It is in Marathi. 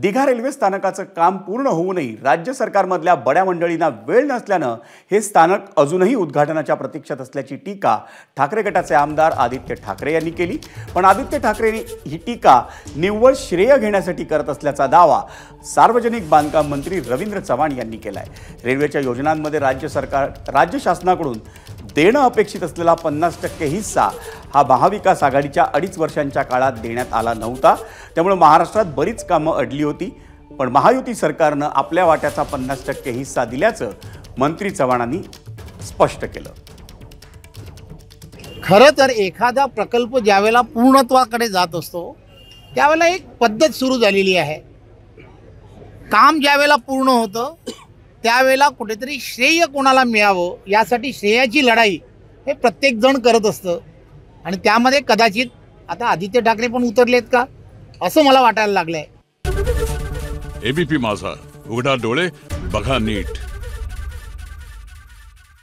दिघा रेल्वे स्थानकाचं काम पूर्ण होऊनही राज्य सरकारमधल्या बड्या मंडळींना वेळ नसल्यानं हे स्थानक अजूनही उद्घाटनाच्या प्रतीक्षेत असल्याची टीका ठाकरे गटाचे आमदार आदित्य ठाकरे यांनी केली। पण आदित्य ठाकरेंनी ही टीका निव्वळ श्रेय घेण्यासाठी करत असल्याचा दावा सार्वजनिक बांधकाम मंत्री रवींद्र चव्हाण यांनी केलाय। रेल्वेच्या योजनांमध्ये राज्य शासनाकडून देणं अपेक्षित असलेला 50% हिस्सा हा महाविकास आघाडीच्या 2.5 वर्षांच्या काळात देण्यात आला नव्हता। त्यामुळे महाराष्ट्रात बरीच कामं अडली होती, पण महायुती सरकारनं आपल्या वाट्याचा 50% हिस्सा दिल्याचं मंत्री चव्हाणांनी स्पष्ट केलं। खरं तर एखादा प्रकल्प ज्यावेळेला पूर्णत्वाकडे जात असतो त्यावेळेला एक पद्धत सुरू झालेली आहे। काम ज्यावेळेला पूर्ण होतं त्यावेळेला कुठेतरी श्रेय कोणाला मिळावं यासाठी श्रेयाची लढाई हे प्रत्येक जण करत असतं आणि त्यामध्ये कदाचित आता आदित्य ठाकरे पण उतरलेत का असं मला वाटायला लागलंय। एबीपी माझा, उघडा डोळे बघा नीट।